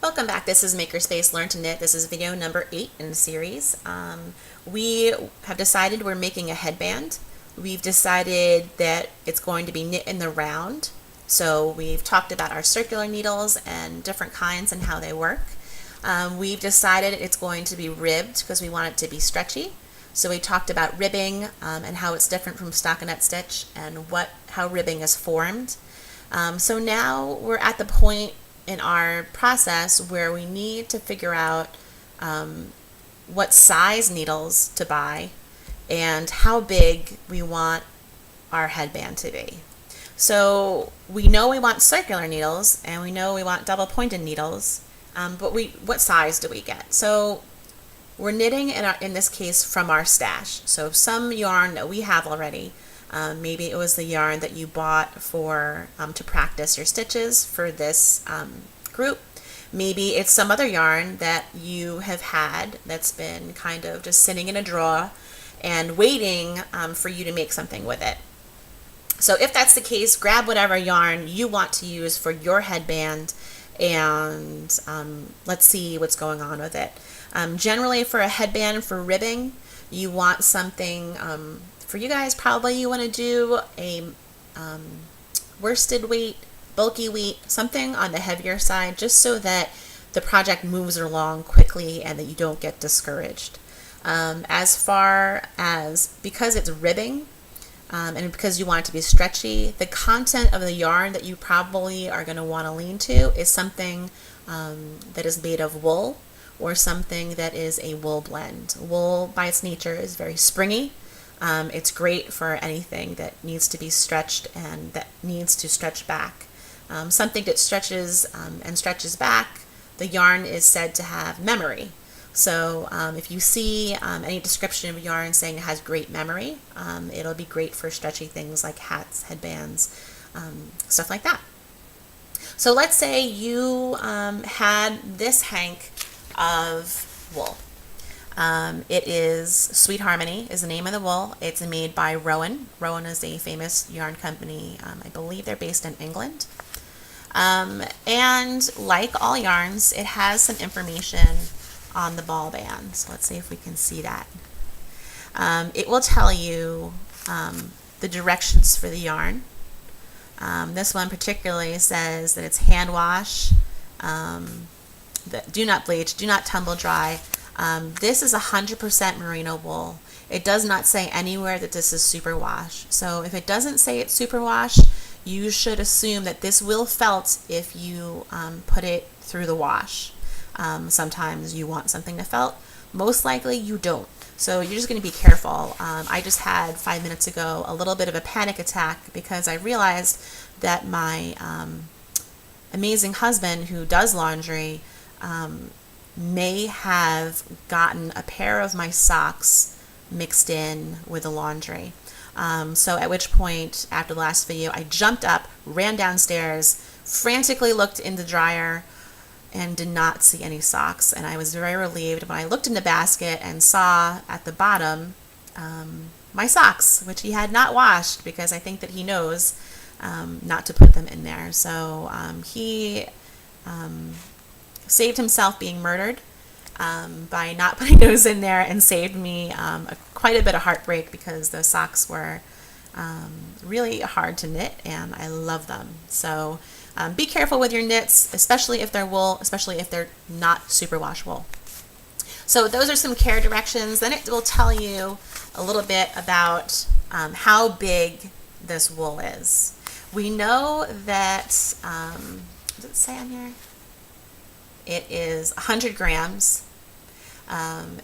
Welcome back. This is Makerspace Learn to Knit. This is video number 8 in the series. We have decided we're making a headband. We've decided that it's going to be knit in the round. So we've talked about our circular needles and different kinds and how they work. We've decided it's going to be ribbed because we want it to be stretchy. So we talked about ribbing and how it's different from stockinette stitch and how ribbing is formed. So now we're at the point in our process where we need to figure out what size needles to buy and how big we want our headband to be. So we know we want circular needles and we know we want double pointed needles, but what size do we get? So we're knitting in this case from our stash. So some yarn that we have already, maybe it was the yarn that you bought for to practice your stitches for this group. Maybe it's some other yarn that you have had that's been kind of just sitting in a drawer and waiting for you to make something with it. So if that's the case, grab whatever yarn you want to use for your headband and let's see what's going on with it. Generally for a headband for ribbing, you want something, for you guys probably you want to do a worsted weight, bulky weight, something on the heavier side just so that the project moves along quickly and that you don't get discouraged. As far as, because it's ribbing and because you want it to be stretchy, the content of the yarn that you probably are going to want to lean to is something that is made of wool or something that is a wool blend. Wool by its nature is very springy. It's great for anything that needs to be stretched and that needs to stretch back. Something that stretches and stretches back, the yarn is said to have memory. So if you see any description of yarn saying it has great memory, it'll be great for stretchy things like hats, headbands, stuff like that. So let's say you had this hank of wool. It is Sweet Harmony is the name of the wool. It's made by Rowan. Rowan is a famous yarn company. I believe they're based in England. And like all yarns, it has some information on the ball band. So let's see if we can see that. It will tell you the directions for the yarn. This one particularly says that it's hand wash, do not bleach, do not tumble dry. This is 100% merino wool. It does not say anywhere that this is superwash. So if it doesn't say it's superwash, you should assume that this will felt if you put it through the wash. Sometimes you want something to felt. Most likely you don't. So you're just going to be careful. I just had 5 minutes ago a little bit of a panic attack because I realized that my amazing husband who does laundry may have gotten a pair of my socks mixed in with the laundry. So at which point, after the last video, I jumped up, ran downstairs, frantically looked in the dryer, and did not see any socks. And I was very relieved when I looked in the basket and saw at the bottom my socks, which he had not washed because I think that he knows not to put them in there. So he saved himself being murdered by not putting those in there and saved me quite a bit of heartbreak because those socks were really hard to knit and I love them. So be careful with your knits, especially if they're wool, especially if they're not superwash wool. So those are some care directions. Then it will tell you a little bit about how big this wool is. We know that, does it say on here? It is 100 grams and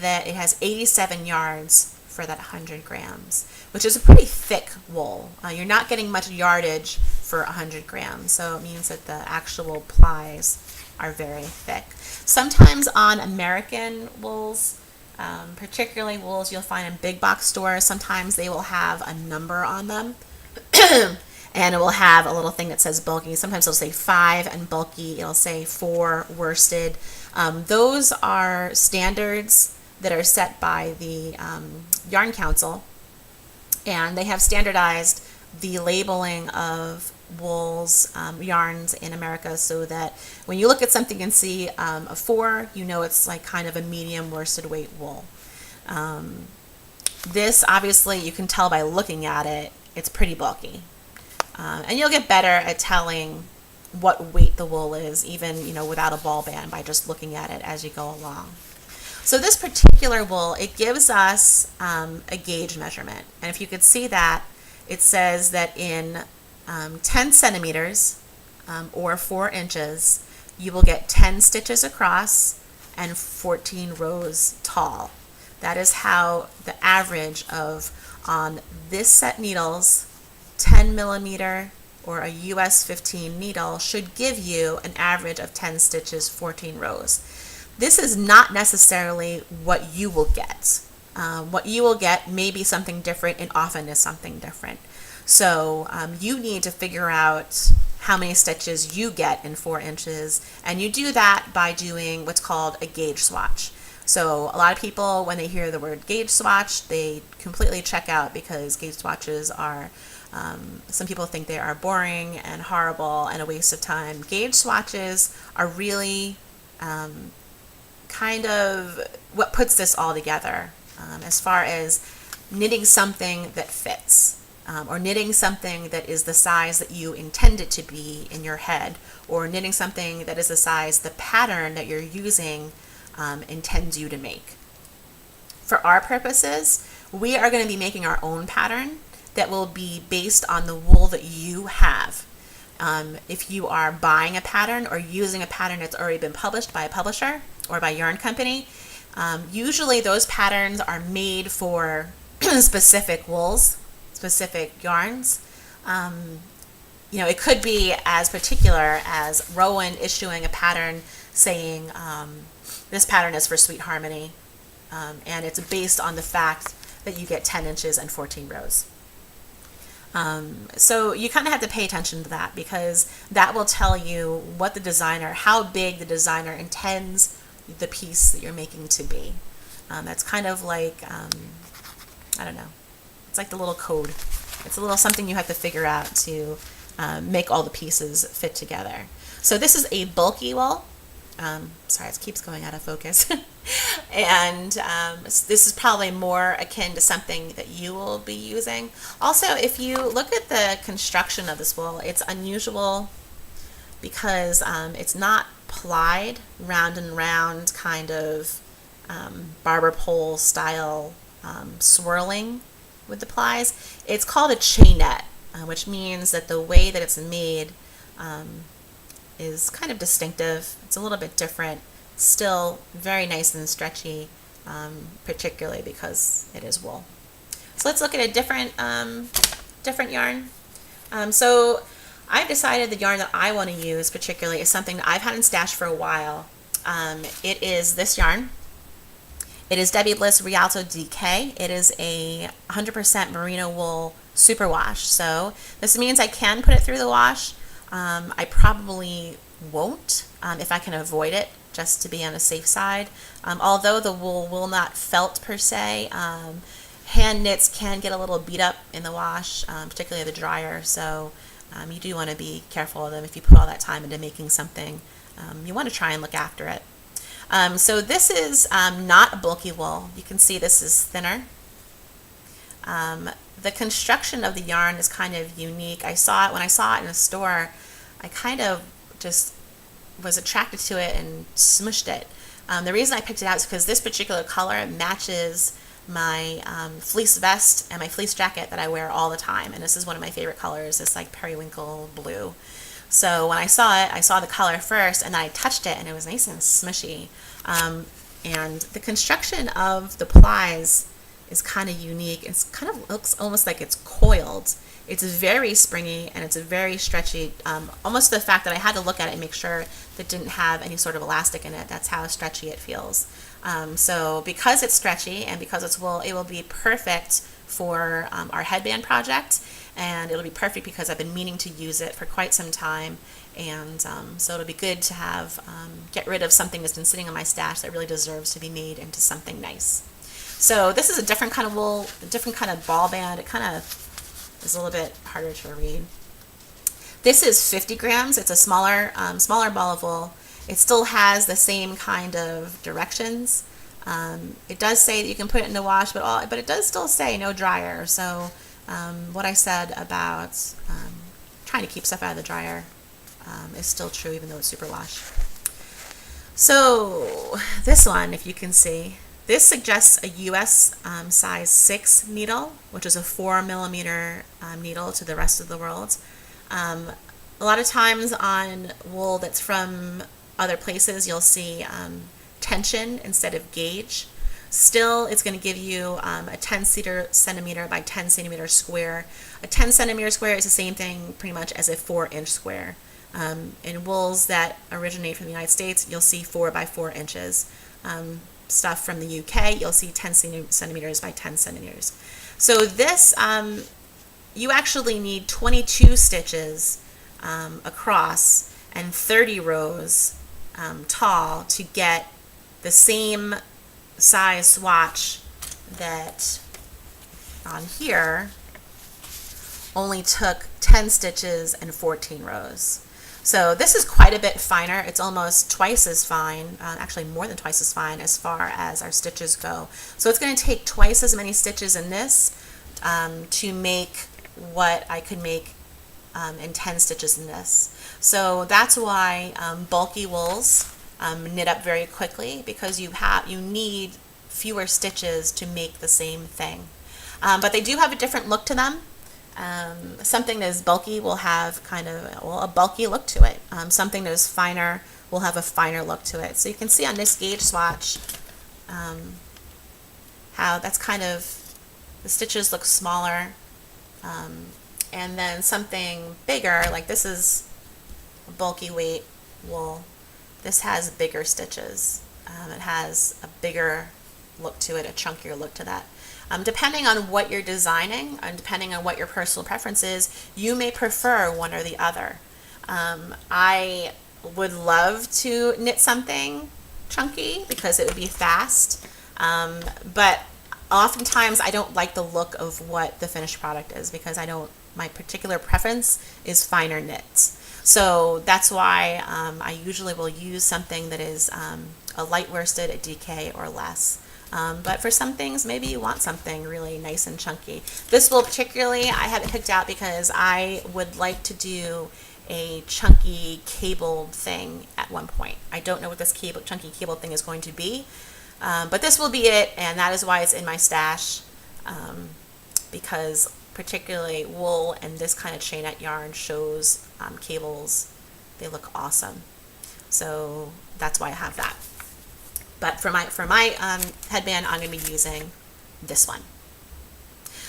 that it has 87 yards for that 100 grams, which is a pretty thick wool. You're not getting much yardage for 100 grams, so it means that the actual plies are very thick. Sometimes on American wools, particularly wools you'll find in big box stores, sometimes they will have a number on them. And it will have a little thing that says bulky. Sometimes it'll say 5 and bulky. It'll say 4 worsted. Those are standards that are set by the Yarn Council, and they have standardized the labeling of wools, yarns in America, so that when you look at something and see a 4, you know it's like kind of a medium worsted weight wool. This obviously you can tell by looking at it, it's pretty bulky. And you'll get better at telling what weight the wool is, even without a ball band, by just looking at it as you go along. So this particular wool, it gives us a gauge measurement. And if you could see that, it says that in 10 centimeters or 4 inches, you will get 10 stitches across and 14 rows tall. That is how the average of, on this set needles, 10 millimeter or a US 15 needle should give you an average of 10 stitches, 14 rows. This is not necessarily what you will get. What you will get may be something different, and often is something different. So you need to figure out how many stitches you get in 4 inches, and you do that by doing what's called a gauge swatch. So a lot of people, when they hear the word gauge swatch, they completely check out, because gauge swatches are, some people think they are boring and horrible and a waste of time. Gauge swatches are really kind of what puts this all together, as far as knitting something that fits, or knitting something that is the size that you intend it to be in your head, or knitting something that is the size the pattern that you're using intends you to make. For our purposes, we are going to be making our own pattern that will be based on the wool that you have. If you are buying a pattern or using a pattern that's already been published by a publisher or by yarn company, usually those patterns are made for specific wools, specific yarns. It could be as particular as Rowan issuing a pattern saying this pattern is for Sweet Harmony, and it's based on the fact that you get 10 inches and 14 rows. So you kind of have to pay attention to that, because that will tell you what the designer, how big the designer intends the piece that you're making to be. That's kind of like, I don't know, it's like the little code. It's a little something you have to figure out to make all the pieces fit together. So this is a bulky wool. Sorry, it keeps going out of focus. And this is probably more akin to something that you will be using. Also, if you look at the construction of this wool, it's unusual because it's not plied round and round, kind of barber pole style swirling with the plies. It's called a chainette, which means that the way that it's made is kind of distinctive. It's a little bit different, still very nice and stretchy, particularly because it is wool. So let's look at a different yarn. So I've decided the yarn that I want to use particularly is something that I've had in stash for a while. It is this yarn. It is Debbie Bliss Rialto DK. It is a 100% merino wool superwash. So this means I can put it through the wash. I probably won't if I can avoid it, just to be on the safe side. Although the wool will not felt per se, hand knits can get a little beat up in the wash, particularly the dryer. So you do want to be careful of them. If you put all that time into making something, you want to try and look after it. So this is not a bulky wool. You can see this is thinner. The construction of the yarn is kind of unique. When I saw it in a store, I kind of just was attracted to it and smushed it. The reason I picked it out is because this particular color matches my fleece vest and my fleece jacket that I wear all the time, and this is one of my favorite colors. It's like periwinkle blue. So when I saw it, I saw the color first, and then I touched it, and it was nice and smushy. And the construction of the plies is kind of unique. It's kind of looks almost like it's coiled. It's very springy, and it's a very stretchy, almost the fact that I had to look at it and make sure that it didn't have any sort of elastic in it. That's how stretchy it feels. So because it's stretchy and because it's wool, it will be perfect for our headband project, and it'll be perfect because I've been meaning to use it for quite some time. And so it'll be good to have, get rid of something that's been sitting in my stash that really deserves to be made into something nice. So this is a different kind of wool, a different kind of ball band. It kind of is a little bit harder to read. This is 50 grams. It's a smaller ball of wool. It still has the same kind of directions. It does say that you can put it in the wash, but it does still say no dryer. So what I said about trying to keep stuff out of the dryer is still true, even though it's superwash. So this one, if you can see, this suggests a US size 6 needle, which is a 4 millimeter needle to the rest of the world. A lot of times on wool that's from other places, you'll see tension instead of gauge. Still, it's going to give you a 10 centimeter by 10 centimeter square. A 10 centimeter square is the same thing pretty much as a 4-inch square. In wools that originate from the United States, you'll see 4 by 4 inches. Stuff from the UK, you'll see 10 centimeters by 10 centimeters. So this, you actually need 22 stitches across and 30 rows tall to get the same size swatch that on here only took 10 stitches and 14 rows. So this is quite a bit finer. It's almost twice as fine, actually more than twice as fine as far as our stitches go. So it's going to take twice as many stitches in this to make what I could make in 10 stitches in this. So that's why bulky wools knit up very quickly, because you need fewer stitches to make the same thing. But they do have a different look to them. Something that is bulky will have kind of a bulky look to it. Something that is finer will have a finer look to it. So you can see on this gauge swatch how that's kind of, the stitches look smaller, and then something bigger, like this is a bulky weight wool. This has bigger stitches. It has a bigger look to it, a chunkier look to that. Depending on what you're designing and depending on what your personal preference is, you may prefer one or the other. I would love to knit something chunky because it would be fast, but oftentimes I don't like the look of what the finished product is, because my particular preference is finer knits. So that's why I usually will use something that is a light worsted, a DK or less. But for some things, maybe you want something really nice and chunky. This wool particularly, I have it picked out because I would like to do a chunky cabled thing at one point. I don't know what this chunky cable thing is going to be, but this will be it, and that is why it's in my stash, because particularly wool and this kind of chainette yarn shows cables. They look awesome. So that's why I have that. But for my headband, I'm going to be using this one.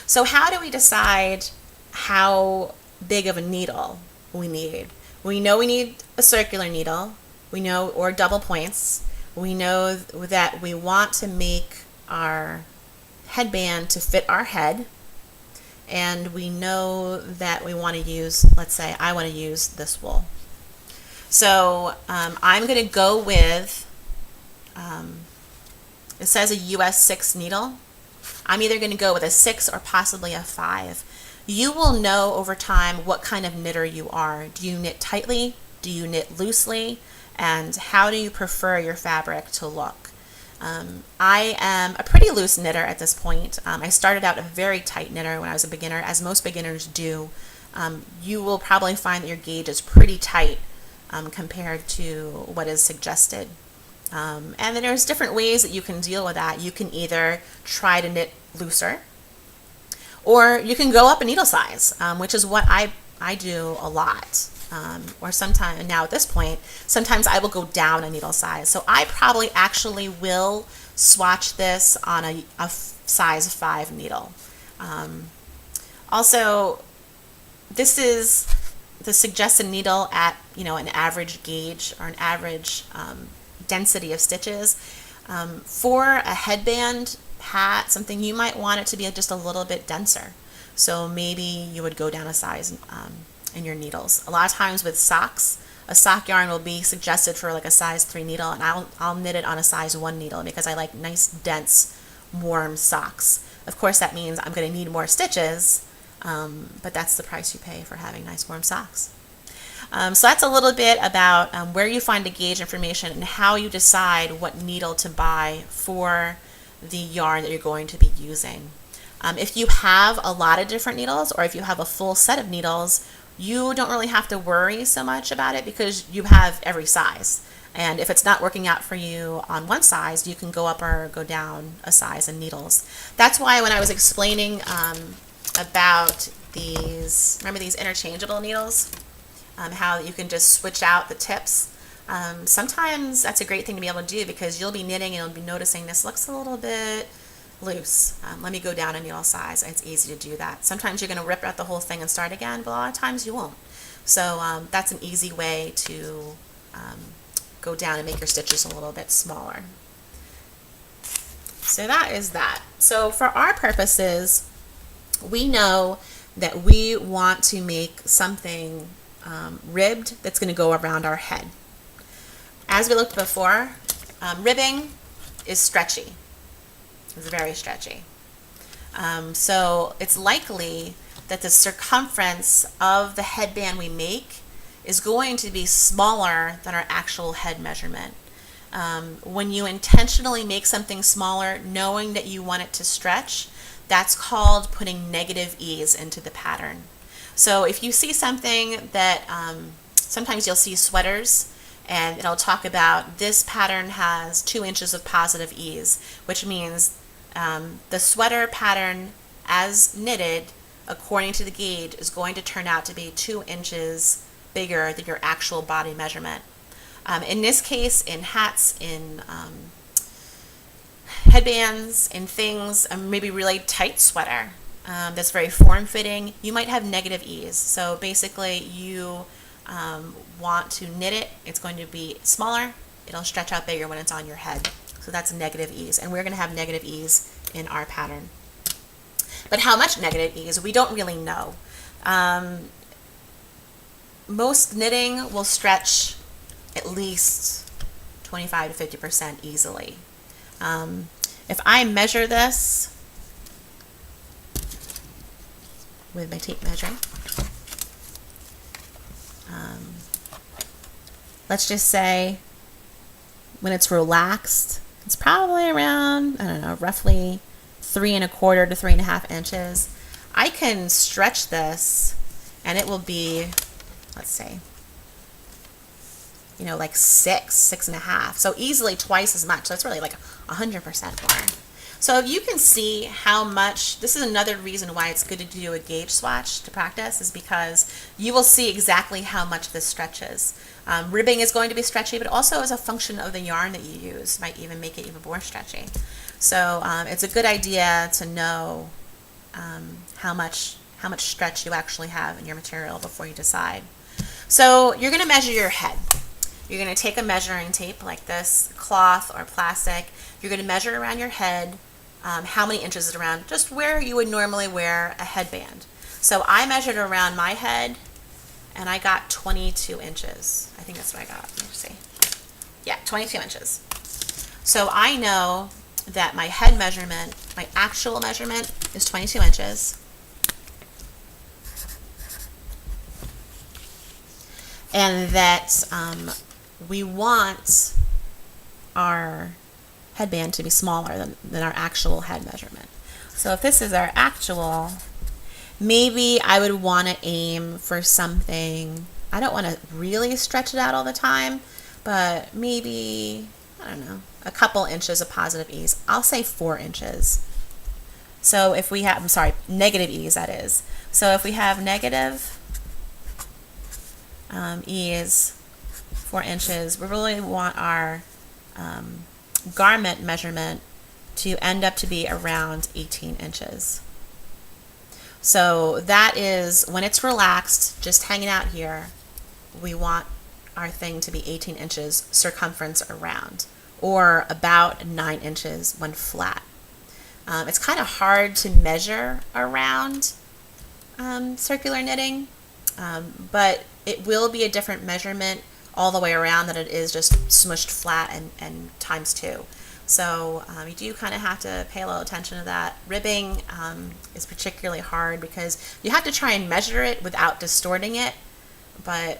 So how do we decide how big of a needle we need? We know we need a circular needle, or double points. We know that we want to make our headband to fit our head, and we know that we want to use, let's say I want to use this wool. So I'm going to go with, it says a US 6 needle. I'm either going to go with a 6 or possibly a 5. You will know over time what kind of knitter you are. Do you knit tightly? Do you knit loosely? And how do you prefer your fabric to look? I am a pretty loose knitter at this point. I started out a very tight knitter when I was a beginner, as most beginners do. You will probably find that your gauge is pretty tight compared to what is suggested. And then there's different ways that you can deal with that. You can either try to knit looser, or you can go up a needle size, which is what I do a lot. Or sometimes, now at this point, sometimes I will go down a needle size. So I probably actually will swatch this on a size 5 needle. Also, this is the suggested needle at an average gauge or an average density of stitches. For a headband hat, something, you might want it to be just a little bit denser. So maybe you would go down a size in your needles. A lot of times with socks, a sock yarn will be suggested for like a size 3 needle, and I'll knit it on a size 1 needle because I like nice, dense, warm socks. Of course, that means I'm going to need more stitches, but that's the price you pay for having nice, warm socks. So that's a little bit about where you find the gauge information and how you decide what needle to buy for the yarn that you're going to be using. If you have a lot of different needles, or if you have a full set of needles, you don't really have to worry so much about it because you have every size. And if it's not working out for you on one size, you can go up or go down a size in needles. That's why when I was explaining about these, remember these interchangeable needles, how you can just switch out the tips. Sometimes that's a great thing to be able to do because you'll be knitting and you'll be noticing this looks a little bit loose. Let me go down a needle size. It's easy to do that. Sometimes you're going to rip out the whole thing and start again, but a lot of times you won't. So that's an easy way to go down and make your stitches a little bit smaller. So that is that. So for our purposes, we know that we want to make something ribbed that's going to go around our head. As we looked before, ribbing is stretchy. It's very stretchy. So it's likely that the circumference of the headband we make is going to be smaller than our actual head measurement. When you intentionally make something smaller, knowing that you want it to stretch, that's called putting negative ease into the pattern. So if you see something that, sometimes you'll see sweaters, and it'll talk about this pattern has 2 inches of positive ease, which means the sweater pattern as knitted according to the gauge is going to turn out to be 2 inches bigger than your actual body measurement. In this case, in hats, in headbands, in things, maybe really tight sweater that's very form-fitting, you might have negative ease. So basically you want to knit it, it's going to be smaller, it'll stretch out bigger when it's on your head. So that's negative ease, and we're going to have negative ease in our pattern. But how much negative ease, we don't really know. Most knitting will stretch at least 25 to 50% easily. If I measure this with my tape measure, let's just say when it's relaxed, it's probably around, I don't know, roughly 3 1/4 to 3 1/2 inches. I can stretch this and it will be, let's say, you know, like 6 1/2. So easily twice as much. So it's really like 100% more. So you can see how much, this is another reason why it's good to do a gauge swatch to practice, is because you will see exactly how much this stretches. Ribbing is going to be stretchy, but also as a function of the yarn that you use, might even make it even more stretchy. So it's a good idea to know how much stretch you actually have in your material before you decide. So you're going to measure your head. You're going to take a measuring tape like this, cloth or plastic. You're going to measure around your head how many inches is around, just where you would normally wear a headband. So I measured around my head and I got 22 inches. I think that's what I got. Let me see. Yeah, 22 inches. So I know that my head measurement, my actual measurement, is 22 inches. And that we want our headband to be smaller than our actual head measurement. So if this is our actual, maybe I would want to aim for something, I don't want to really stretch it out all the time, but maybe, I don't know, a couple inches of positive ease. I'll say 4 inches. So if we have, I'm sorry, negative ease, that is. So if we have negative ease, 4 inches, we really want our garment measurement to end up to be around 18 inches. So that is, when it's relaxed, just hanging out here, we want our thing to be 18 inches circumference around, or about 9 inches when flat. It's kind of hard to measure around circular knitting, but it will be a different measurement all the way around than it is just smushed flat and times 2. So you do kind of have to pay a little attention to that. Ribbing is particularly hard because you have to try and measure it without distorting it, but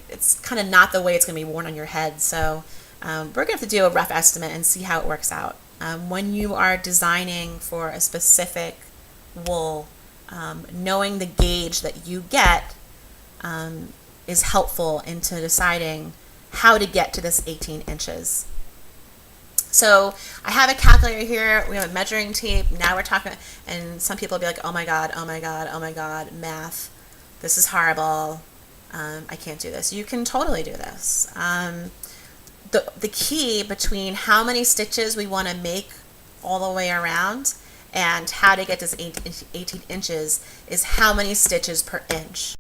it's kind of not the way it's going to be worn on your head. So we're going to have to do a rough estimate and see how it works out. When you are designing for a specific wool, knowing the gauge that you get is helpful into deciding how to get to this 18 inches. So I have a calculator here, we have a measuring tape, now we're talking, and some people will be like, oh my God, oh my God, oh my God, math, this is horrible, I can't do this. You can totally do this. The key between how many stitches we want to make all the way around and how to get this 18 inches is how many stitches per inch.